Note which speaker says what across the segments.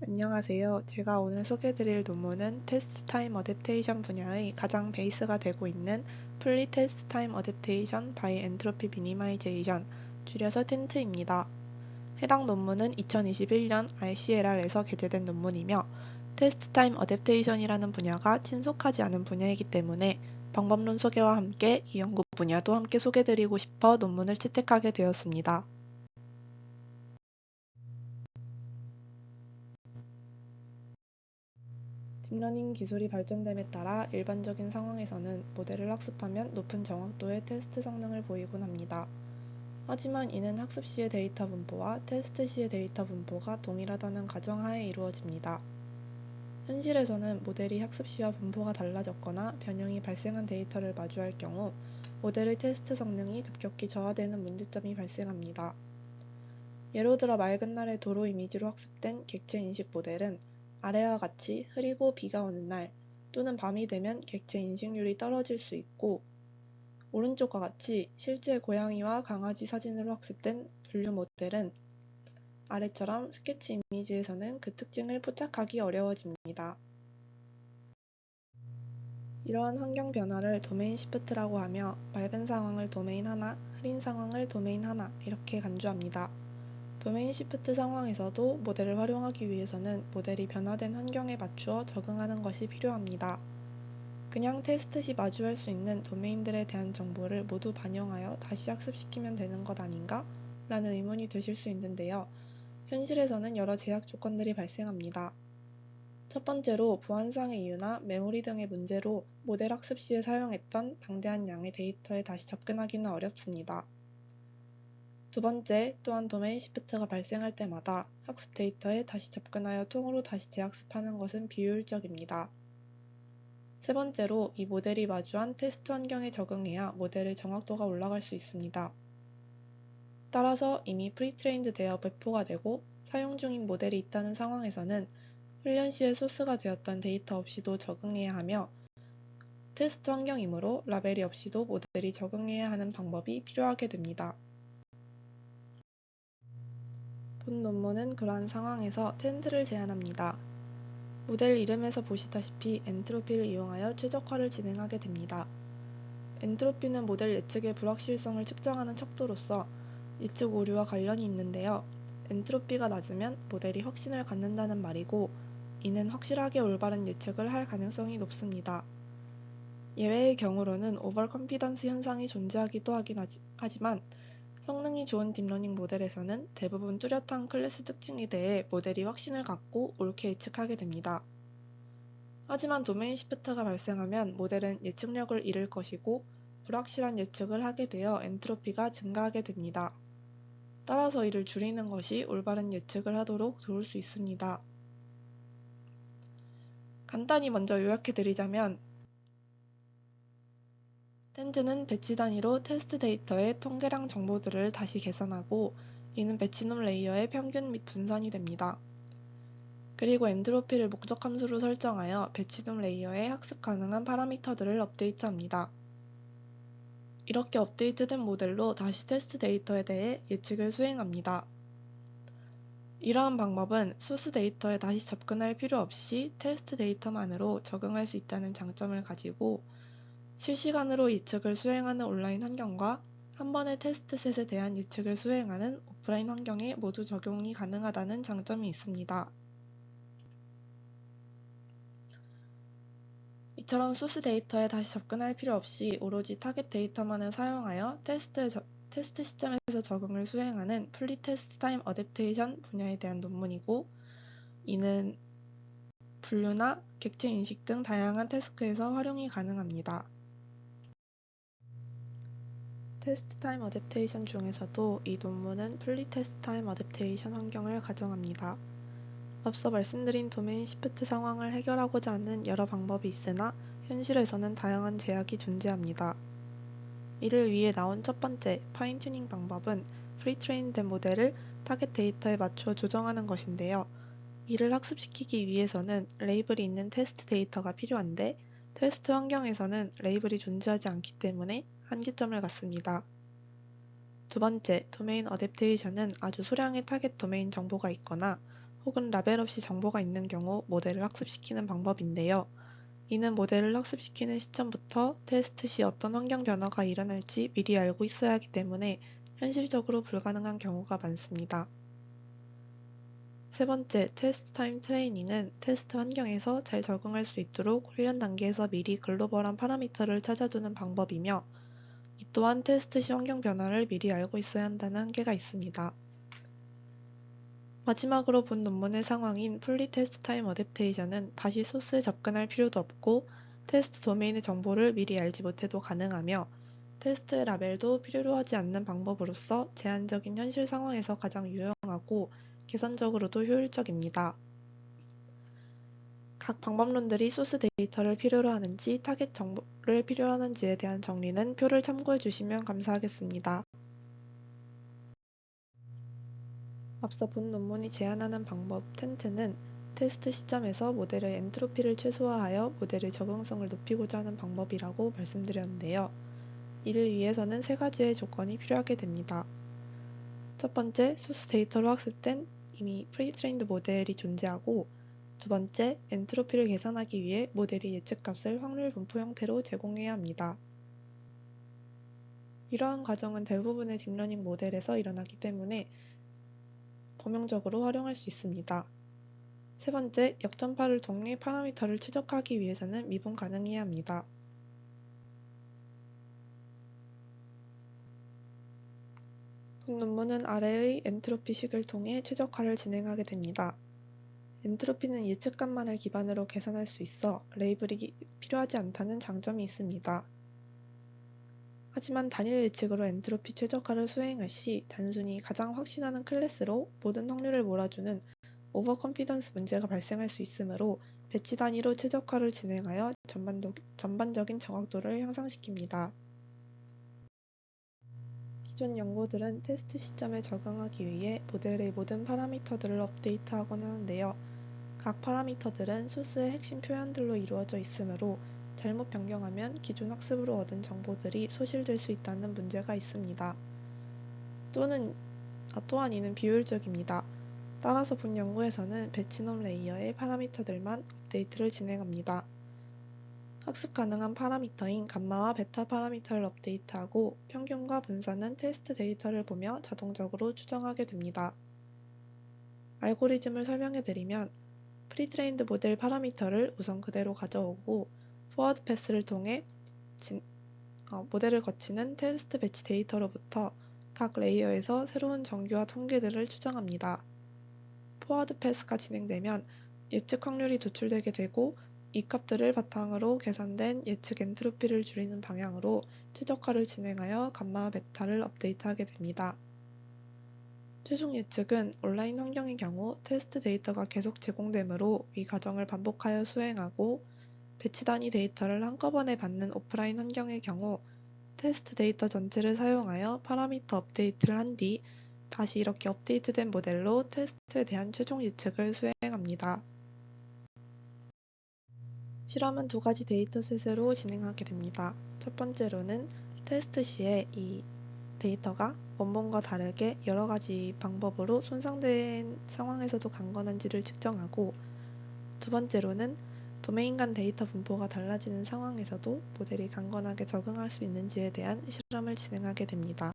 Speaker 1: 안녕하세요. 제가 오늘 소개해드릴 논문은 테스트 타임 어댑테이션 분야의 가장 베이스가 되고 있는 풀리 테스트 타임 어댑테이션 바이 엔트로피 미니마이제이션, 줄여서 텐트입니다. 해당 논문은 2021년 ICLR에서 게재된 논문이며 테스트 타임 어댑테이션이라는 분야가 친숙하지 않은 분야이기 때문에 방법론 소개와 함께 이 연구 분야도 함께 소개드리고 싶어 논문을 채택하게 되었습니다. 딥러닝 기술이 발전됨에 따라 일반적인 상황에서는 모델을 학습하면 높은 정확도의 테스트 성능을 보이곤 합니다. 하지만 이는 학습 시의 데이터 분포와 테스트 시의 데이터 분포가 동일하다는 가정하에 이루어집니다. 현실에서는 모델이 학습 시와 분포가 달라졌거나 변형이 발생한 데이터를 마주할 경우 모델의 테스트 성능이 급격히 저하되는 문제점이 발생합니다. 예로 들어 맑은 날의 도로 이미지로 학습된 객체 인식 모델은 아래와 같이 흐리고 비가 오는 날 또는 밤이 되면 객체 인식률이 떨어질 수 있고, 오른쪽과 같이 실제 고양이와 강아지 사진으로 학습된 분류 모델은 아래처럼 스케치 이미지에서는 그 특징을 포착하기 어려워집니다. 이러한 환경 변화를 도메인 시프트라고 하며 맑은 상황을 도메인 하나, 흐린 상황을 도메인 하나 이렇게 간주합니다. 도메인 시프트 상황에서도 모델을 활용하기 위해서는 모델이 변화된 환경에 맞추어 적응하는 것이 필요합니다. 그냥 테스트 시 마주할 수 있는 도메인들에 대한 정보를 모두 반영하여 다시 학습시키면 되는 것 아닌가? 라는 의문이 드실 수 있는데요. 현실에서는 여러 제약 조건들이 발생합니다. 첫 번째로 보안상의 이유나 메모리 등의 문제로 모델 학습 시에 사용했던 방대한 양의 데이터에 다시 접근하기는 어렵습니다. 두 번째, 또한 도메인 시프트가 발생할 때마다 학습 데이터에 다시 접근하여 통으로 다시 재학습하는 것은 비효율적입니다. 세 번째로, 이 모델이 마주한 테스트 환경에 적응해야 모델의 정확도가 올라갈 수 있습니다. 따라서 이미 프리트레인드 되어 배포가 되고 사용 중인 모델이 있다는 상황에서는 훈련 시에 소스가 되었던 데이터 없이도 적응해야 하며, 테스트 환경이므로 라벨이 없이도 모델이 적응해야 하는 방법이 필요하게 됩니다. 본 논문은 그러한 상황에서 텐트를 제안합니다. 모델 이름에서 보시다시피 엔트로피를 이용하여 최적화를 진행하게 됩니다. 엔트로피는 모델 예측의 불확실성을 측정하는 척도로서 예측 오류와 관련이 있는데요. 엔트로피가 낮으면 모델이 확신을 갖는다는 말이고, 이는 확실하게 올바른 예측을 할 가능성이 높습니다. 예외의 경우로는 오버 컨피던스 현상이 존재하기도 하지만 성능이 좋은 딥러닝 모델에서는 대부분 뚜렷한 클래스 특징에 대해 모델이 확신을 갖고 옳게 예측하게 됩니다. 하지만 도메인 시프트가 발생하면 모델은 예측력을 잃을 것이고 불확실한 예측을 하게 되어 엔트로피가 증가하게 됩니다. 따라서 이를 줄이는 것이 올바른 예측을 하도록 도울 수 있습니다. 간단히 먼저 요약해드리자면, 텐트는 배치 단위로 테스트 데이터의 통계량 정보들을 다시 계산하고, 이는 배치놈 레이어의 평균 및 분산이 됩니다. 그리고 엔트로피를 목적 함수로 설정하여 배치놈 레이어에 학습 가능한 파라미터들을 업데이트합니다. 이렇게 업데이트된 모델로 다시 테스트 데이터에 대해 예측을 수행합니다. 이러한 방법은 소스 데이터에 다시 접근할 필요 없이 테스트 데이터만으로 적응할 수 있다는 장점을 가지고, 실시간으로 예측을 수행하는 온라인 환경과 한 번의 테스트셋에 대한 예측을 수행하는 오프라인 환경에 모두 적용이 가능하다는 장점이 있습니다. 이처럼 소스 데이터에 다시 접근할 필요 없이 오로지 타겟 데이터만을 사용하여 테스트 시점에서 적응을 수행하는 풀리 테스트 타임 어댑테이션 분야에 대한 논문이고, 이는 분류나 객체 인식 등 다양한 태스크에서 활용이 가능합니다. 테스트 타임 어댑테이션 중에서도 이 논문은 풀리 테스트 타임 어댑테이션 환경을 가정합니다. 앞서 말씀드린 도메인 시프트 상황을 해결하고자 하는 여러 방법이 있으나 현실에서는 다양한 제약이 존재합니다. 이를 위해 나온 첫 번째 파인 튜닝 방법은 프리트레인 된 모델을 타겟 데이터에 맞추어 조정하는 것인데요. 이를 학습시키기 위해서는 레이블이 있는 테스트 데이터가 필요한데, 테스트 환경에서는 레이블이 존재하지 않기 때문에 한계점을 갖습니다. 두 번째, 도메인 어댑테이션은 아주 소량의 타겟 도메인 정보가 있거나 혹은 라벨 없이 정보가 있는 경우 모델을 학습시키는 방법인데요. 이는 모델을 학습시키는 시점부터 테스트 시 어떤 환경 변화가 일어날지 미리 알고 있어야 하기 때문에 현실적으로 불가능한 경우가 많습니다. 세 번째, 테스트 타임 트레이닝은 테스트 환경에서 잘 적응할 수 있도록 훈련 단계에서 미리 글로벌한 파라미터를 찾아두는 방법이며, 이 또한 테스트 시 환경 변화를 미리 알고 있어야 한다는 한계가 있습니다. 마지막으로 본 논문의 상황인 풀리 테스트 타임 어댑테이션은 다시 소스에 접근할 필요도 없고 테스트 도메인의 정보를 미리 알지 못해도 가능하며 테스트 라벨도 필요로 하지 않는 방법으로서 제한적인 현실 상황에서 가장 유용하고 계산적으로도 효율적입니다. 각 방법론들이 소스 데이터를 필요로 하는지 타겟 정보를 필요로 하는지에 대한 정리는 표를 참고해 주시면 감사하겠습니다. 앞서 본 논문이 제안하는 방법 텐트는 테스트 시점에서 모델의 엔트로피를 최소화하여 모델의 적응성을 높이고자 하는 방법이라고 말씀드렸는데요. 이를 위해서는 세 가지의 조건이 필요하게 됩니다. 첫 번째, 소스 데이터로 학습된 이미 프리트레인드 모델이 존재하고, 두 번째, 엔트로피를 계산하기 위해 모델이 예측값을 확률 분포 형태로 제공해야 합니다. 이러한 과정은 대부분의 딥러닝 모델에서 일어나기 때문에 범용적으로 활용할 수 있습니다. 세 번째, 역전파를 통해 파라미터를 최적화하기 위해서는 미분 가능해야 합니다. 본 논문은 아래의 엔트로피식을 통해 최적화를 진행하게 됩니다. 엔트로피는 예측값만을 기반으로 계산할 수 있어 레이블이 필요하지 않다는 장점이 있습니다. 하지만 단일 예측으로 엔트로피 최적화를 수행할 시 단순히 가장 확신하는 클래스로 모든 확률을 몰아주는 오버컨피던스 문제가 발생할 수 있으므로 배치 단위로 최적화를 진행하여 전반적인 정확도를 향상시킵니다. 기존 연구들은 테스트 시점에 적응하기 위해 모델의 모든 파라미터들을 업데이트하곤 하는데요. 각 파라미터들은 소스의 핵심 표현들로 이루어져 있으므로 잘못 변경하면 기존 학습으로 얻은 정보들이 소실될 수 있다는 문제가 있습니다. 또한 이는 비효율적입니다. 따라서 본 연구에서는 배치놈 레이어의 파라미터들만 업데이트를 진행합니다. 학습 가능한 파라미터인 감마와 베타 파라미터를 업데이트하고 평균과 분산은 테스트 데이터를 보며 자동적으로 추정하게 됩니다. 알고리즘을 설명해드리면 프리트레인드 모델 파라미터를 우선 그대로 가져오고 포워드 패스를 통해 모델을 거치는 테스트 배치 데이터로부터 각 레이어에서 새로운 정규화 통계들을 추정합니다. 포워드 패스가 진행되면 예측 확률이 도출되게 되고 이 값들을 바탕으로 계산된 예측 엔트로피를 줄이는 방향으로 최적화를 진행하여 감마와 베타를 업데이트하게 됩니다. 최종 예측은 온라인 환경의 경우 테스트 데이터가 계속 제공되므로 이 과정을 반복하여 수행하고 배치 단위 데이터를 한꺼번에 받는 오프라인 환경의 경우 테스트 데이터 전체를 사용하여 파라미터 업데이트를 한 뒤 다시 이렇게 업데이트된 모델로 테스트에 대한 최종 예측을 수행합니다. 실험은 두 가지 데이터셋으로 진행하게 됩니다. 첫 번째로는 테스트 시에 이 데이터가 원본과 다르게 여러 가지 방법으로 손상된 상황에서도 강건한지를 측정하고, 두 번째로는 도메인 간 데이터 분포가 달라지는 상황에서도 모델이 강건하게 적응할 수 있는지에 대한 실험을 진행하게 됩니다.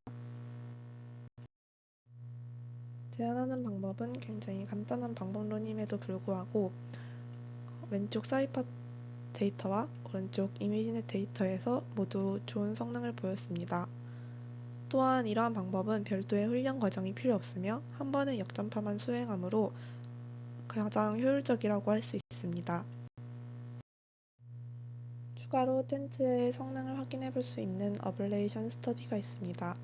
Speaker 1: 제안하는 방법은 굉장히 간단한 방법론임에도 불구하고 왼쪽 사이퍼 데이터와 오른쪽 이미지넷 데이터에서 모두 좋은 성능을 보였습니다. 또한 이러한 방법은 별도의 훈련 과정이 필요 없으며 한 번의 역전파만 수행하므로 가장 효율적이라고 할 수 있습니다. 추가로 텐트의 성능을 확인해 볼 수 있는 어블레이션 스터디가 있습니다.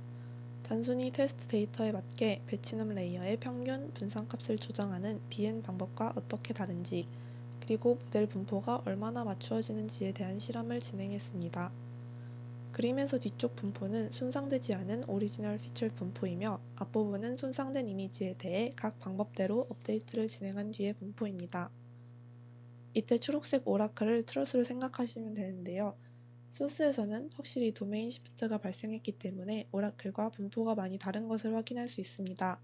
Speaker 1: 단순히 테스트 데이터에 맞게 배치놈 레이어의 평균 분산값을 조정하는 BN 방법과 어떻게 다른지, 그리고 모델 분포가 얼마나 맞추어지는지에 대한 실험을 진행했습니다. 그림에서 뒤쪽 분포는 손상되지 않은 오리지널 피처 분포이며 앞부분은 손상된 이미지에 대해 각 방법대로 업데이트를 진행한 뒤의 분포입니다. 이때 초록색 오라클을 트러스로 생각하시면 되는데요. 소스에서는 확실히 도메인 시프트가 발생했기 때문에 오라클과 분포가 많이 다른 것을 확인할 수 있습니다.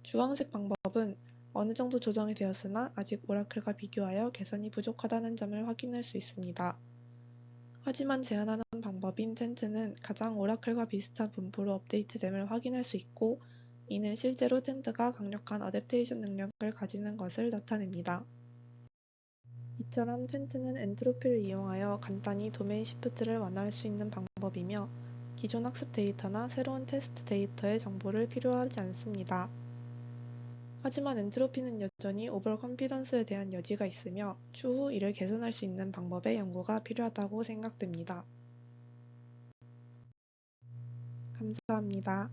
Speaker 1: 주황색 방법은 어느 정도 조정이 되었으나 아직 오라클과 비교하여 개선이 부족하다는 점을 확인할 수 있습니다. 하지만 제안하는 방법인 텐트는 가장 오라클과 비슷한 분포로 업데이트됨을 확인할 수 있고, 이는 실제로 텐트가 강력한 어댑테이션 능력을 가지는 것을 나타냅니다. 이처럼 텐트는 엔트로피를 이용하여 간단히 도메인 시프트를 완화할 수 있는 방법이며, 기존 학습 데이터나 새로운 테스트 데이터의 정보를 필요하지 않습니다. 하지만 엔트로피는 여전히 오버 컨피던스에 대한 여지가 있으며, 추후 이를 개선할 수 있는 방법의 연구가 필요하다고 생각됩니다. 감사합니다.